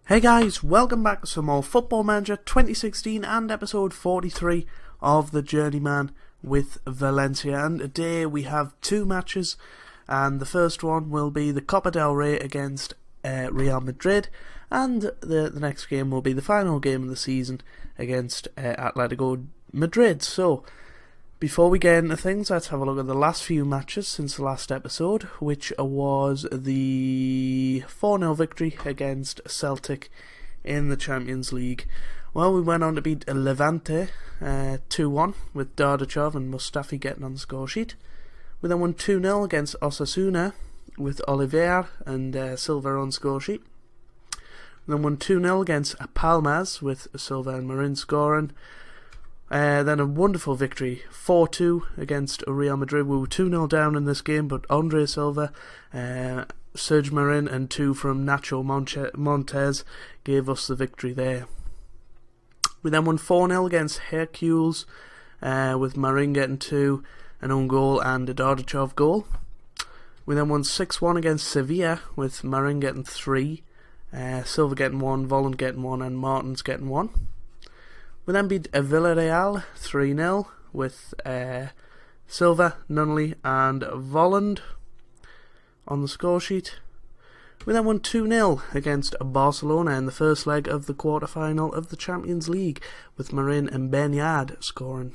Hey guys, welcome back to some more Football Manager 2016 and episode 43 of the Journeyman with Valencia. And today we have two matches, and the first one will be the Copa del Rey against Real Madrid, and the next game will be the final game of the season against Atletico Madrid. So, before we get into things, let's have a look at the last few matches since the last episode, which was the 4-0 victory against Celtic in the Champions League. Well, we went on to beat Levante 2-1 with Dardichov and Mustafi getting on the score sheet. We then won 2-0 against Osasuna with Oliver and Silva on score sheet. We then won 2-0 against Palmas with Silva and Marin scoring. Then a wonderful victory, 4-2 against Real Madrid. We were 2-0 down in this game, but Andre Silva, Serge Marin and 2 from Nacho Montes gave us the victory there. We then won 4-0 against Hercules, with Marin getting 2, an own goal and a Dardichov goal. We then won 6-1 against Sevilla, with Marin getting 3, Silva getting 1, Volland getting 1 and Martins getting 1. We then beat Villarreal 3-0 with Silva, Nunnally and Volland on the score sheet. We then won 2-0 against Barcelona in the first leg of the quarter-final of the Champions League with Marin and Benyard scoring.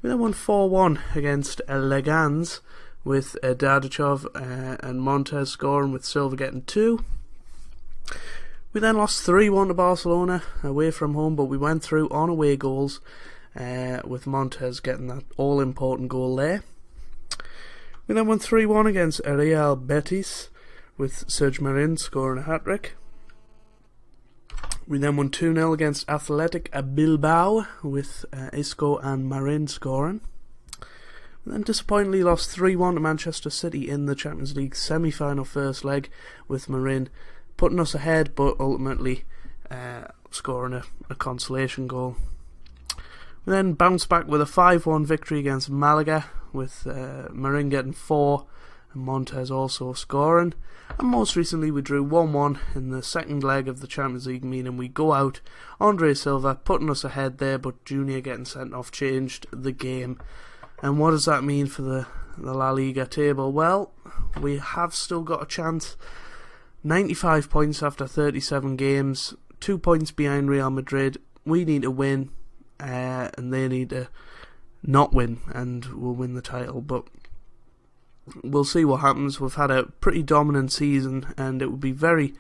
We then won 4-1 against Legans with Dardichov and Montes scoring, with Silva getting 2. We then lost 3-1 to Barcelona away from home, but we went through on away goals, with Montes getting that all-important goal there. We then won 3-1 against Real Betis, with Serge Marin scoring a hat-trick. We then won 2-0 against Athletic Bilbao, with Isco and Marin scoring. We then disappointingly lost 3-1 to Manchester City in the Champions League semi-final first leg, with Marin putting us ahead, but ultimately scoring a consolation goal. We then bounced back with a 5-1 victory against Malaga, with Marin getting 4 and Montes also scoring. And most recently we drew 1-1 in the second leg of the Champions League, meaning we go out. Andre Silva putting us ahead there, but Junior getting sent off changed the game. And what does that mean for the La Liga table? Well, we have still got a chance. 95 points after 37 games, 2 points behind Real Madrid. We need to win, and they need to not win, and we'll win the title. But we'll see what happens. We've had a pretty dominant season, and it would be very,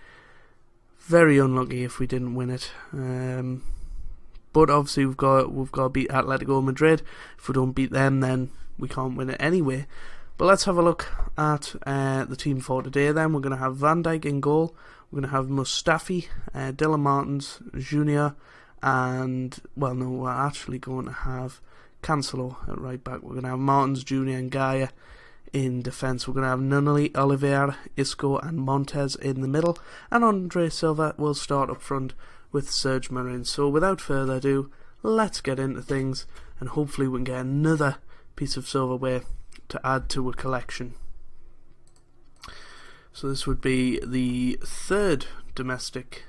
very unlucky if we didn't win it. But obviously we've got to beat Atletico Madrid. If we don't beat them, then we can't win it anyway. But let's have a look at the team for today then. We're going to have Van Dijk in goal. We're going to have Mustafi, Dylan Martins, Junior, and, well, no, we're actually going to have Cancelo at right back. We're going to have Martins, Junior and Gaia in defence. We're going to have Nunnally, Oliver, Isco and Montes in the middle. And Andre Silva will start up front with Serge Marin. So without further ado, let's get into things, and hopefully we can get another piece of silverware to add to a collection. So this would be the third domestic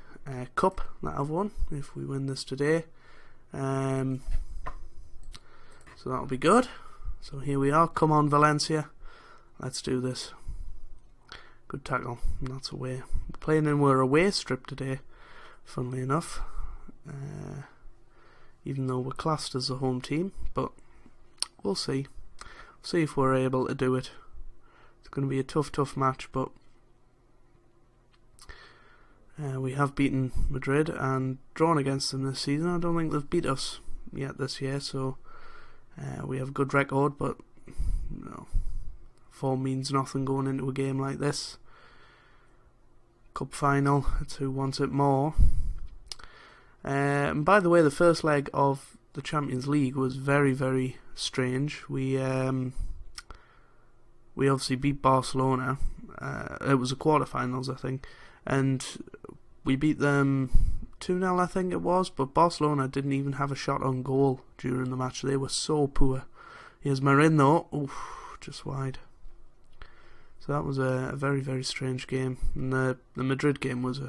cup that I've won if we win this today. So that'll be good. So here we are. Come on, Valencia. Let's do this. Good tackle. And that's away. We're playing in our away strip today, funnily enough. Even though we're classed as a home team, but we'll see. See if we're able to do it. It's going to be a tough match, but we have beaten Madrid and drawn against them this season. I don't think they've beat us yet this year, so we have a good record, but form means nothing going into a game like this. Cup final, it's who wants it more. And by the way, the first leg of the Champions League was very, very strange. We obviously beat Barcelona. It was a quarterfinals, I think, and we beat them 2-0, I think it was. But Barcelona didn't even have a shot on goal during the match. They were so poor. Here's Marin though, oof, just wide. So that was a very, very strange game. And the Madrid game was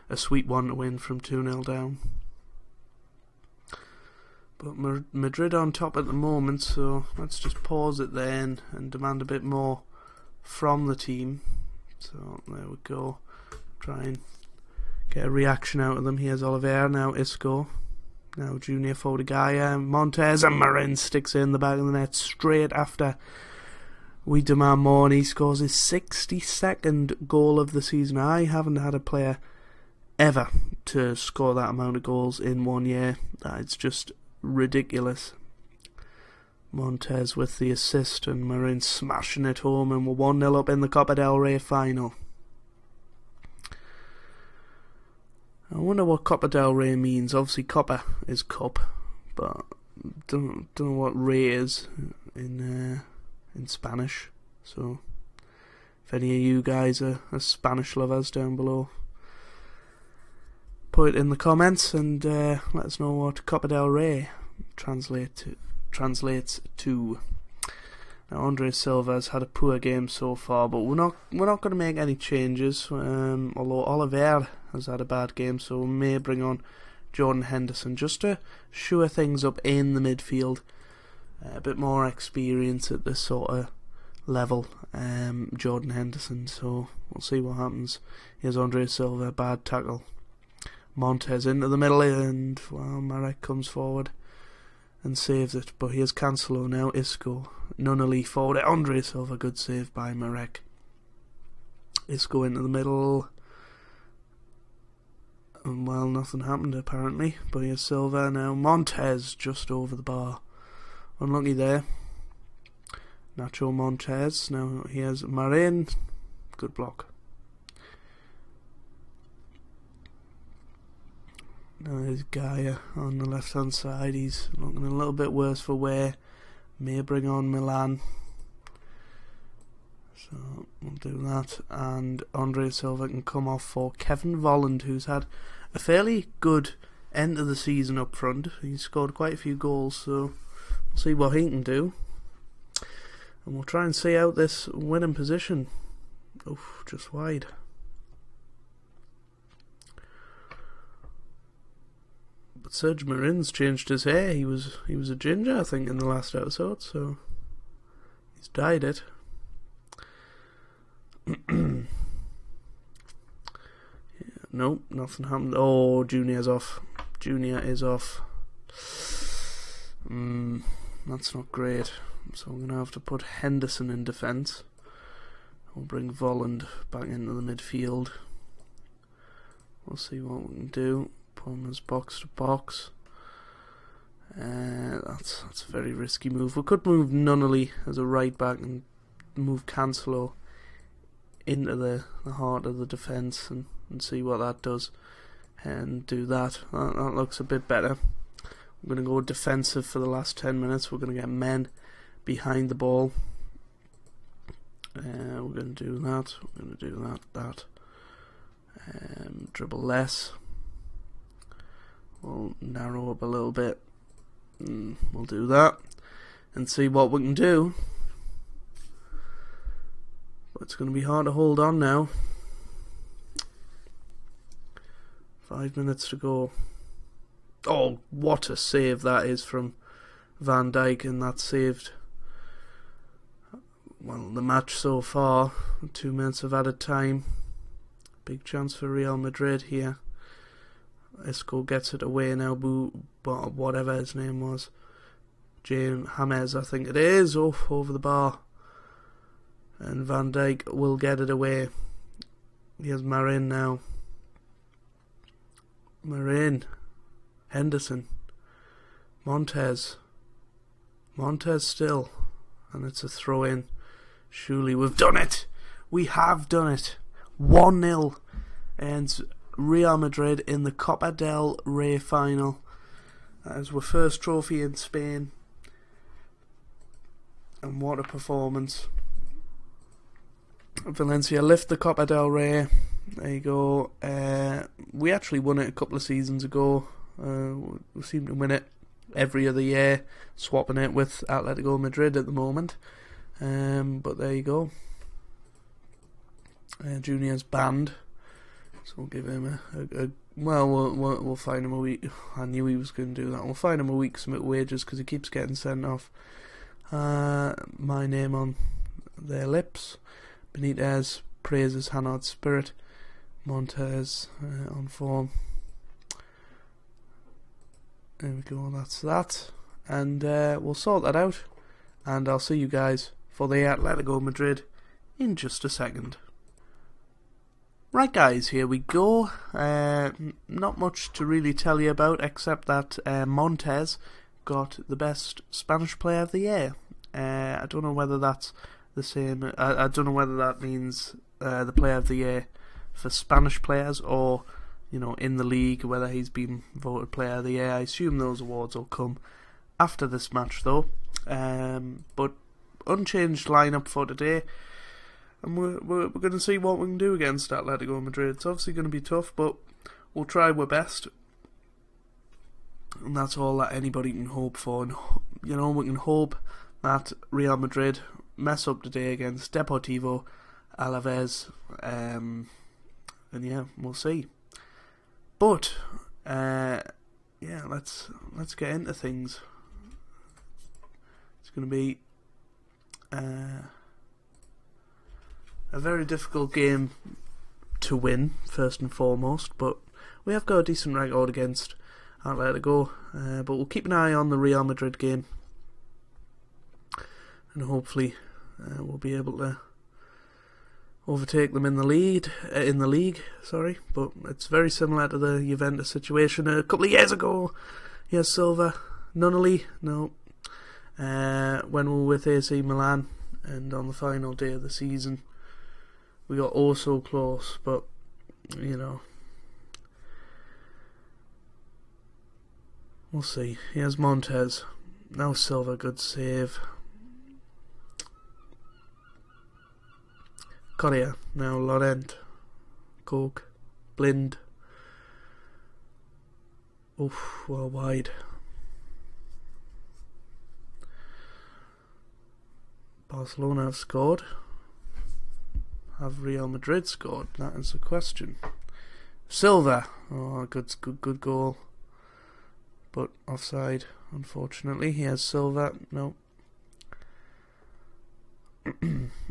a sweet one to win from 2-0 down. But Madrid on top at the moment, so let's just pause it then and demand a bit more from the team. So there we go. Try and get a reaction out of them. Here's Oliveira, now Isco. Now Junior Fodigaya, Montez, and Marin sticks in the back of the net straight after we demand more, and he scores his 62nd goal of the season. I haven't had a player ever to score that amount of goals in 1 year. It's just ridiculous. Montez with the assist and Marin smashing it home, and we're 1-0 up in the Copa del Rey final. I wonder what Copa del Rey means. Obviously Copa is cup, but don't know what Rey is in Spanish. So if any of you guys are Spanish lovers down below, put it in the comments and let us know what Copa del Rey translates to. Now Andres Silva's had a poor game so far, but we're not going to make any changes. Although Oliveira has had a bad game, so we may bring on Jordan Henderson just to shore things up in the midfield. A bit more experience at this sort of level, Jordan Henderson. So we'll see what happens. Here's Andres Silva, bad tackle. Montez into the middle, and Marek comes forward and saves it. But here's Cancelo now, Isco, Nunnally forward, Andres Silva, good save by Marek. Isco into the middle, and nothing happened apparently. But here's Silva now, Montez just over the bar, unlucky there. Nacho Montez, now here's Marin, good block. Now there's Gaia on the left hand side. He's looking a little bit worse for wear. May bring on Milan, so we'll do that. And Andre Silva can come off for Kevin Volland, who's had a fairly good end of the season up front. He's scored quite a few goals, so we'll see what he can do. And we'll try and see out this winning position. Oof, just wide. But Serge Marin's changed his hair. He was a ginger, I think, in the last episode, so he's dyed it. Nope, nothing happened. Oh, Junior's off. Junior is off. That's not great. So I'm going to have to put Henderson in defence. We'll bring Volland back into the midfield. We'll see what we can do. Put him as box to box. That's a very risky move. We could move Nunnally as a right back and move Cancelo into the heart of the defence and see what that does. And do that. That looks a bit better. I'm going to go defensive for the last 10 minutes. We're going to get men behind the ball. We're going to do that. We're going to do that. Dribble less. We'll narrow up a little bit. We'll do that and see what we can do. But it's going to be hard to hold on now. 5 minutes to go. Oh, what a save that is from Van Dijk, and that saved the match so far. 2 minutes of added time. Big chance for Real Madrid here. Isco gets it away now, whatever his name was. James James, I think it is, over the bar. And Van Dijk will get it away. Here's Marin now. Marin. Henderson. Montez still. And it's a throw in. Surely we've done it. We have done it. 1-0. And Real Madrid in the Copa del Rey final. That is our first trophy in Spain. And what a performance. Valencia lift the Copa del Rey. There you go. We actually won it a couple of seasons ago. We seem to win it every other year, swapping it with Atletico Madrid at the moment. But there you go. Junior's banned, so we'll give him we'll fine him a week. I knew he was going to do that. We'll fine him a week's wages because he keeps getting sent off. My name on their lips. Benitez praises Hanaud's spirit. Montez on form. There we go, that's that. And we'll sort that out. And I'll see you guys for the Atletico Madrid in just a second. Right guys, here we go. Not much to really tell you about except that Montez got the best Spanish player of the year. I don't know whether that's the same. I don't know whether that means the player of the year for Spanish players or, you know, in the league, whether he's been voted player of the year. I assume those awards will come after this match though. But unchanged lineup for today. And we're going to see what we can do against Atletico Madrid. It's obviously going to be tough, but we'll try our best. And that's all that anybody can hope for. And, you know, we can hope that Real Madrid mess up today against Deportivo Alaves. And yeah, we'll see. But, yeah, let's get into things. It's going to be a very difficult game to win, first and foremost, but we have got a decent record against Atletico, but we'll keep an eye on the Real Madrid game, and hopefully we'll be able to overtake them in the league. But it's very similar to the Juventus situation a couple of years ago. Yes, Silva, Nunnally, no. When we were with AC Milan, and on the final day of the season, we got oh so close, but, you know, we'll see. Here's Montez. Now Silva, good save. Correa, now Laurent. Coke. Blind. Oof, well wide. Barcelona have scored. Have Real Madrid scored? That is the question. Silva, oh, good goal, but offside, unfortunately. Here's Silva, no.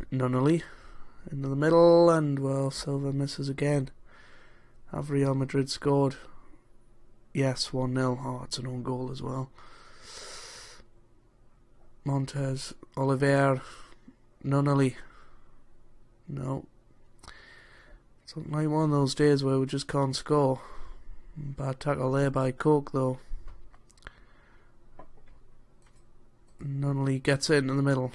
Nunnally into the middle, and well, Silva misses again. Have Real Madrid scored? Yes, 1-0. Oh, it's an own goal as well. Montez, Oliver, Nunnally. No. Something like one of those days where we just can't score. Bad tackle there by Coke though. Nunnally gets it in the middle.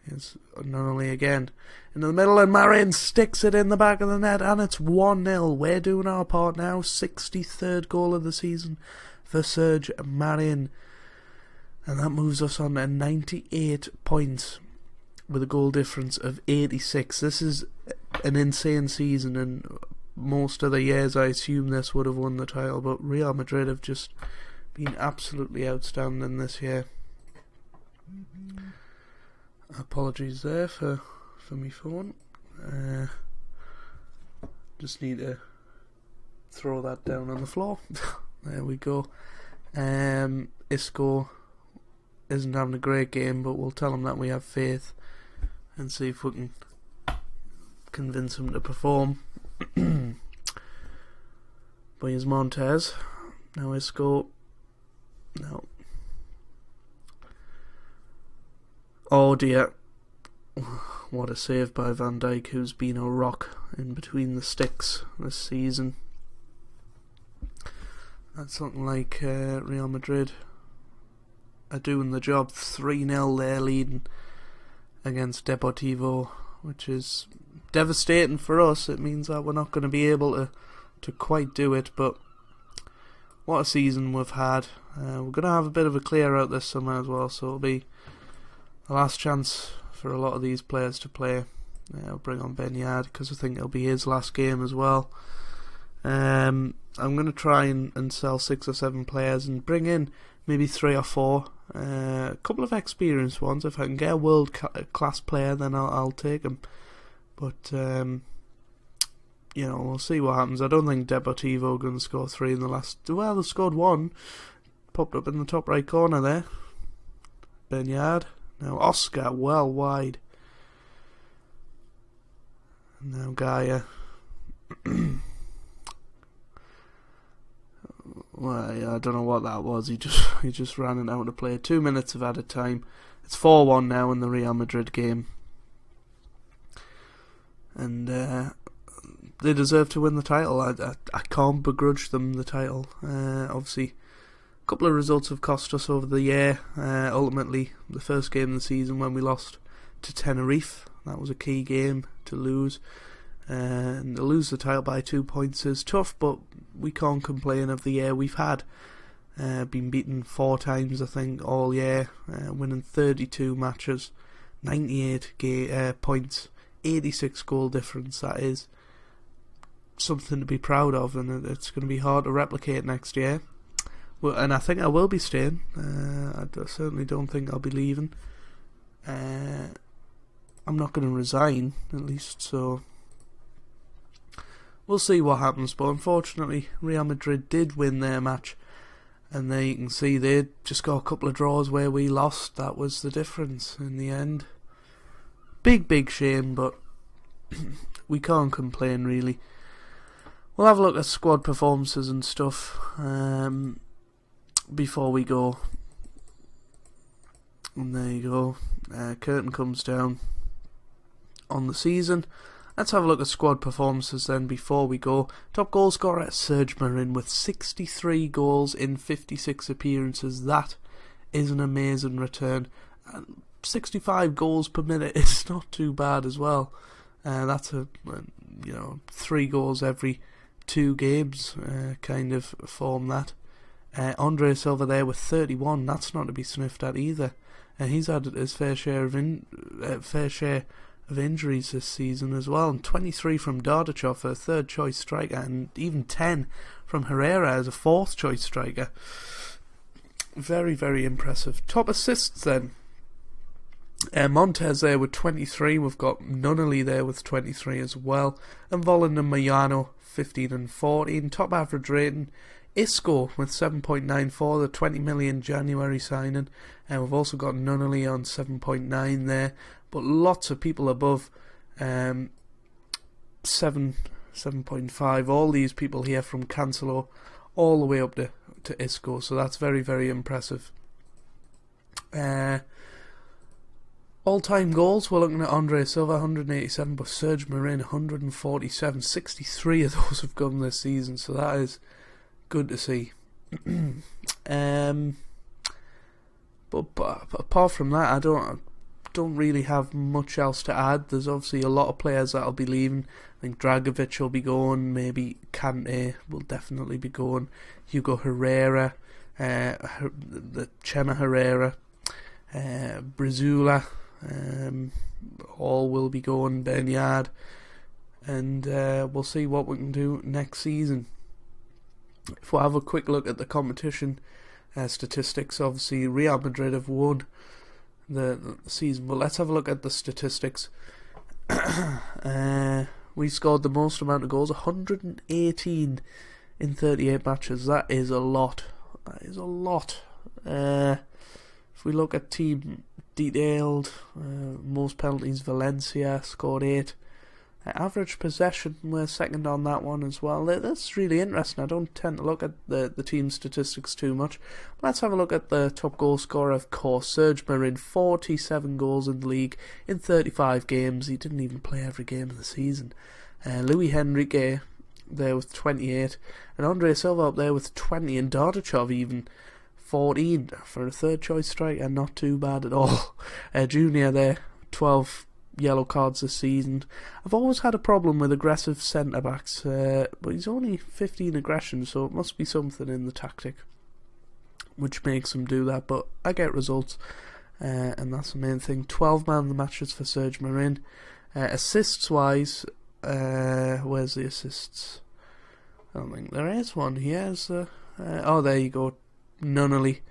Here's Nunnally again. Into the middle, and Marin sticks it in the back of the net, and it's 1-0. We're doing our part now. 63rd goal of the season for Serge Marin. And that moves us on to 98 points. With a goal difference of 86. This is an insane season, and most of the years I assume this would have won the title, but Real Madrid have just been absolutely outstanding this year. Apologies there for my phone. Just need to throw that down on the floor. There we go. Isco isn't having a great game, but we'll tell him that we have faith and see if we can convince him to perform. But here's Montez. Now Isco. No. Oh dear. What a save by Van Dijk, who's been a rock in between the sticks this season. That's something like Real Madrid are doing the job. 3-0 they're leading against Deportivo, which is devastating for us. It means that we're not going to be able to quite do it, but what a season we've had. We're going to have a bit of a clear out this summer as well, so it'll be the last chance for a lot of these players to play. I'll bring on Ben Yard because I think it'll be his last game as well. I'm going to try and sell 6 or 7 players and bring in maybe 3 or 4. A couple of experienced ones. If I can get a world class player, then I'll take them. But we'll see what happens. I don't think Deportivo are going to score 3 in the last... Well, they scored 1. Popped up in the top right corner there. Bernard. Now Oscar, well wide. Now Gaia. Well, I don't know what that was. He just ran it out to play. 2 minutes of added time. It's 4-1 now in the Real Madrid game. And they deserve to win the title. I can't begrudge them the title. Obviously, a couple of results have cost us over the year. Ultimately, the first game of the season when we lost to Tenerife. That was a key game to lose. And to lose the title by 2 points is tough, but we can't complain of the year we've had. Been beaten 4 times, I think, all year. Winning 32 matches, 98 points, 86 goal difference. That is something to be proud of, and it's going to be hard to replicate next year. Well, and I think I will be staying. I certainly don't think I'll be leaving. I'm not going to resign, at least, so we'll see what happens. But unfortunately, Real Madrid did win their match, and there you can see they just got a couple of draws where we lost. That was the difference in the end. Big shame, but we can't complain really. We'll have a look at squad performances and stuff before we go. And there you go. Curtain comes down on the season. Let's have a look at squad performances then before we go. Top goal scorer, Serge Marin, with 63 goals in 56 appearances. That is an amazing return. 65 goals per minute is not too bad as well. That's 3 goals every 2 games kind of form that. Andre Silva there with 31. That's not to be sniffed at either. He's had his fair share of injuries this season as well, and 23 from Dardachov, a third choice striker, and even 10 from Herrera as a fourth choice striker. Very, very impressive. Top assists then. Montez there with 23. We've got Nunnally there with 23 as well, and Volland and Mayano 15 and 14. Top average rating, Isco with 7.94, the 20 million January signing, and we've also got Nunnally on 7.9 there, but lots of people above 7.5. All these people here from Cancelo all the way up to Isco, so that's very, very impressive. All-time goals, we're looking at Andre Silva 187, but Serge Marin 147. 63 of those have come this season, so that is good to see. But apart from that, I don't really have much else to add. There's obviously a lot of players that'll be leaving. I think Dragovic will be going, maybe Kante will definitely be going, Hugo Herrera, Chema Herrera, Brazula, all will be going, Bernard, and we'll see what we can do next season. If we have a quick look at the competition statistics, obviously Real Madrid have won the season, but let's have a look at the statistics. We scored the most amount of goals, 118 in 38 matches. That is a lot. If we look at team detailed, most penalties, Valencia scored 8. Average possession, we're second on that one as well. That's really interesting. I don't tend to look at the team statistics too much. Let's have a look at the top goal scorer, of course. Serge Marin, 47 goals in the league in 35 games. He didn't even play every game of the season. Luis Enrique there with 28. And Andre Silva up there with 20. And Dardachov even 14 for a third choice striker. Not too bad at all. Junior there, 12 yellow cards this season. I've always had a problem with aggressive centre-backs, but he's only 15 aggression, so it must be something in the tactic which makes him do that, but I get results, and that's the main thing. 12 man of the matches for Serge Marin. Assists wise, where's the assists? I don't think there is one. He has oh, there you go, Nunnally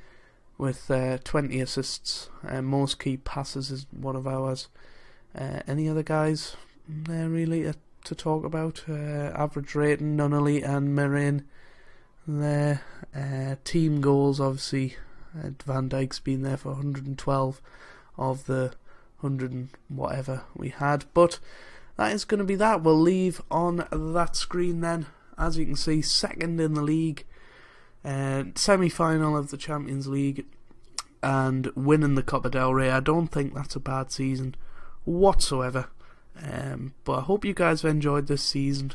with 20 assists. Most key passes is one of ours. Any other guys there really? to talk about. Average rating, Nunnally and Marin. Their team goals, obviously, Van Dijk's been there for 112 of the 100 and whatever we had. But that is going to be that. We'll leave on that screen then. As you can see, second in the league, semi-final of the Champions League, and winning the Copa del Rey. I don't think that's a bad season whatsoever. But I hope you guys have enjoyed this season.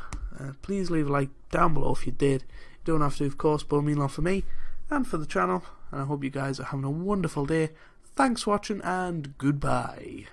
Please leave a like down below if you did. You don't have to, of course, but it means a lot for me and for the channel. And I hope you guys are having a wonderful day. Thanks for watching, and goodbye.